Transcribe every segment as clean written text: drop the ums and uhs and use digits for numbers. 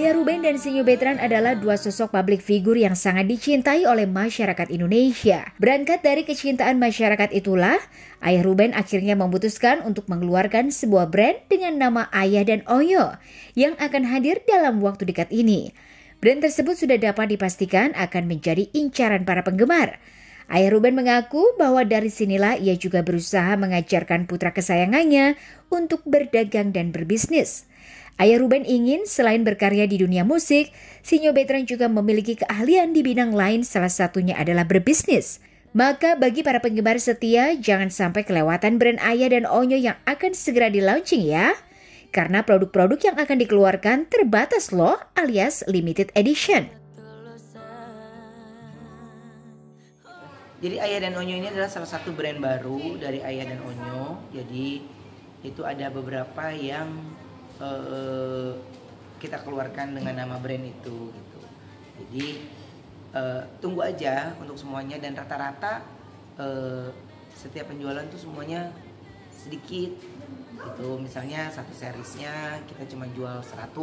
Ayah Ruben dan Sinyo Betran adalah dua sosok publik figur yang sangat dicintai oleh masyarakat Indonesia. Berangkat dari kecintaan masyarakat itulah, Ayah Ruben akhirnya memutuskan untuk mengeluarkan sebuah brand dengan nama Ayah dan Onyo yang akan hadir dalam waktu dekat ini. Brand tersebut sudah dapat dipastikan akan menjadi incaran para penggemar. Ayah Ruben mengaku bahwa dari sinilah ia juga berusaha mengajarkan putra kesayangannya untuk berdagang dan berbisnis. Ayah Ruben ingin selain berkarya di dunia musik, Sinyo Betran juga memiliki keahlian di bidang lain, salah satunya adalah berbisnis. Maka bagi para penggemar setia, jangan sampai kelewatan brand Ayah dan Onyo yang akan segera di-launching ya. Karena produk-produk yang akan dikeluarkan terbatas loh, alias limited edition. Jadi Ayah dan Onyo ini adalah salah satu brand baru dari Ayah dan Onyo. Jadi itu ada beberapa yang kita keluarkan dengan nama brand itu gitu. Jadi tunggu aja untuk semuanya, dan rata-rata setiap penjualan tuh semuanya sedikit gitu. Misalnya satu seriesnya kita cuma jual 100,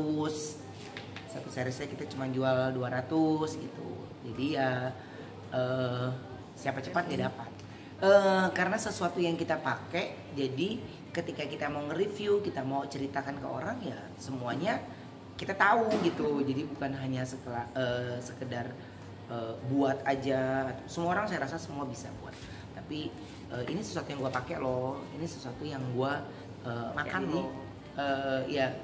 satu seriesnya kita cuma jual 200 gitu. Jadi ya siapa cepat dia dapat. Karena sesuatu yang kita pakai, jadi ketika kita mau nge-review, kita mau ceritakan ke orang, ya semuanya kita tahu gitu. Jadi bukan hanya sekedar buat aja. Semua orang saya rasa semua bisa buat. Tapi ini sesuatu yang gue pakai loh, ini sesuatu yang gue makan loh. Ya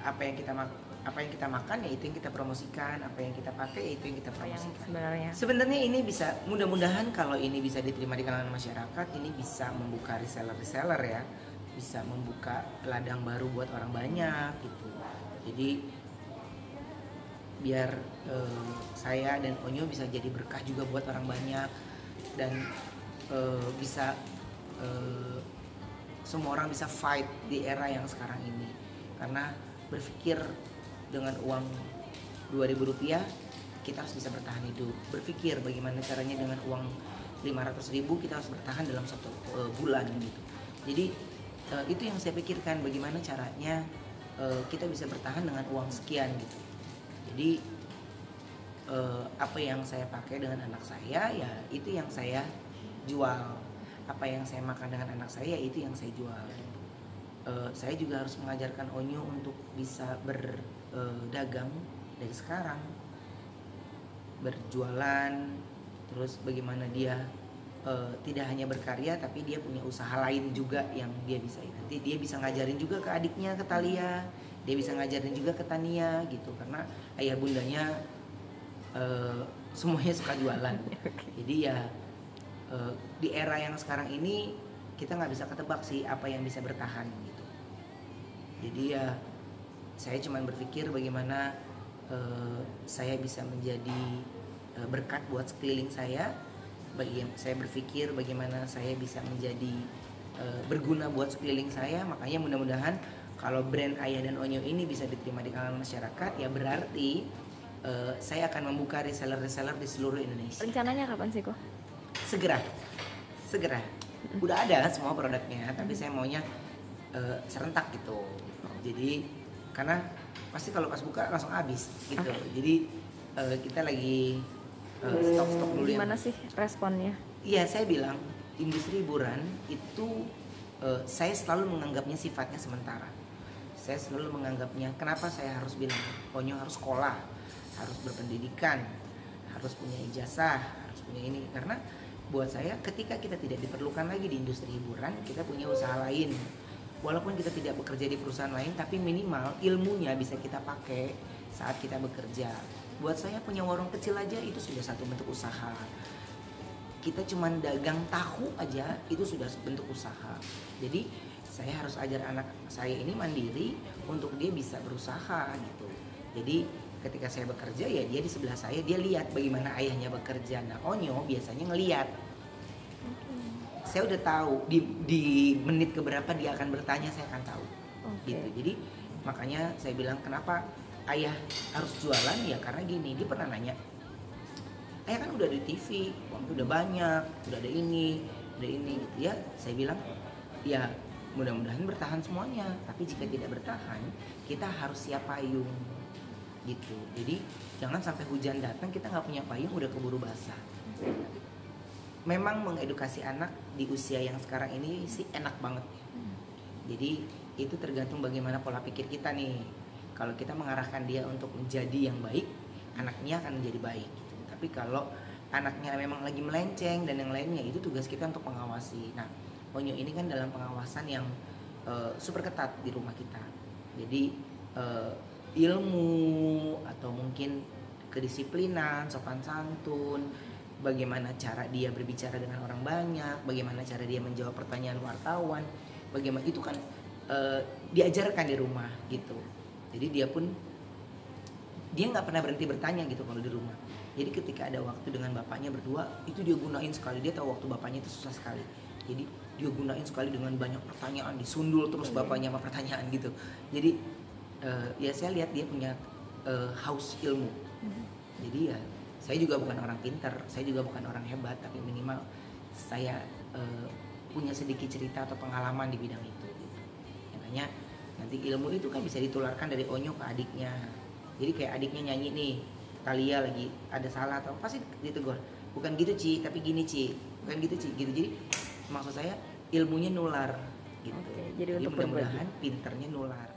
apa yang kita makan ya itu yang kita promosikan, apa yang kita pakai ya itu yang kita promosikan. Sebenarnya ini bisa, mudah-mudahan kalau ini bisa diterima di kalangan masyarakat, ini bisa membuka reseller ya, bisa membuka ladang baru buat orang banyak gitu. Jadi biar saya dan Onyo bisa jadi berkah juga buat orang banyak, dan bisa semua orang bisa fight di era yang sekarang ini. Karena berpikir dengan uang Rp2.000 kita harus bisa bertahan hidup. Berpikir bagaimana caranya dengan uang Rp500.000 kita harus bertahan dalam 1 bulan gitu. Jadi itu yang saya pikirkan, bagaimana caranya kita bisa bertahan dengan uang sekian gitu. Jadi apa yang saya pakai dengan anak saya ya itu yang saya jual. Apa yang saya makan dengan anak saya itu yang saya jual. Saya juga harus mengajarkan Onyo untuk bisa berdagang dari sekarang, berjualan, terus bagaimana dia tidak hanya berkarya tapi dia punya usaha lain juga yang dia bisa. Nanti dia bisa ngajarin juga ke adiknya, ke Talia, dia bisa ngajarin juga ke Tania gitu, karena ayah bundanya semuanya suka jualan. Jadi ya di era yang sekarang ini kita nggak bisa ketebak sih apa yang bisa bertahan gitu. Jadi ya saya cuma berpikir bagaimana saya bisa menjadi berkat buat sekeliling saya. Saya berpikir bagaimana saya bisa menjadi berguna buat sekeliling saya. Makanya mudah-mudahan kalau brand Ayah dan Onyo ini bisa diterima di kalangan masyarakat, ya berarti saya akan membuka reseller-reseller di seluruh Indonesia. Rencananya kapan sih kok? Segera. Udah ada semua produknya, tapi saya maunya serentak gitu. Jadi karena pasti kalau pas buka langsung habis gitu. Jadi kita lagi stok dulu. Gimana sih responnya? Iya, saya bilang industri hiburan itu saya selalu menganggapnya sifatnya sementara. Saya selalu menganggapnya, kenapa saya harus bilang Onyo harus sekolah, harus berpendidikan, harus punya ijazah, harus punya ini, karena buat saya ketika kita tidak diperlukan lagi di industri hiburan, kita punya usaha lain. Walaupun kita tidak bekerja di perusahaan lain, tapi minimal ilmunya bisa kita pakai saat kita bekerja. Buat saya punya warung kecil aja itu sudah satu bentuk usaha. Kita cuman dagang tahu aja itu sudah bentuk usaha. Jadi saya harus ajar anak saya ini mandiri untuk dia bisa berusaha gitu. Jadi ketika saya bekerja ya dia di sebelah saya, dia lihat bagaimana ayahnya bekerja. Nah Onyo biasanya ngelihat. Saya udah tahu di menit keberapa dia akan bertanya, saya akan tahu. Gitu. Jadi makanya saya bilang kenapa ayah harus jualan, ya karena gini, dia pernah nanya, ayah kan udah di TV, uang udah banyak, udah ada ini gitu ya. Saya bilang ya mudah-mudahan bertahan semuanya, tapi jika tidak bertahan kita harus siap payung. gitu. Jadi jangan sampai hujan datang kita nggak punya payung udah keburu basah. Memang mengedukasi anak di usia yang sekarang ini sih enak banget ya. Jadi itu tergantung bagaimana pola pikir kita nih. Kalau kita mengarahkan dia untuk menjadi yang baik, anaknya akan menjadi baik gitu. Tapi kalau anaknya memang lagi melenceng dan yang lainnya, itu tugas kita untuk mengawasi. Nah, Onyo ini kan dalam pengawasan yang super ketat di rumah kita. Jadi ilmu atau mungkin kedisiplinan, sopan santun, bagaimana cara dia berbicara dengan orang banyak, bagaimana cara dia menjawab pertanyaan wartawan, bagaimana itu kan diajarkan di rumah gitu. Jadi dia nggak pernah berhenti bertanya gitu kalau di rumah. Jadi ketika ada waktu dengan bapaknya berdua, itu dia gunain sekali. Dia tahu waktu bapaknya itu susah sekali. Jadi dia gunain sekali dengan banyak pertanyaan, disundul terus bapaknya sama pertanyaan gitu. Jadi ya saya lihat dia punya haus ilmu. Jadi ya saya juga bukan orang pintar, saya juga bukan orang hebat, tapi minimal saya punya sedikit cerita atau pengalaman di bidang itu gitu. Makanya nanti ilmu itu kan bisa ditularkan dari Onyo ke adiknya. Jadi kayak adiknya nyanyi nih, Talia lagi ada salah atau pasti ditegur, bukan gitu Ci, tapi gini Ci, bukan gitu Ci, gitu. Jadi maksud saya ilmunya nular gitu. Oke, jadi untuk mudah-mudahan pinternya nular.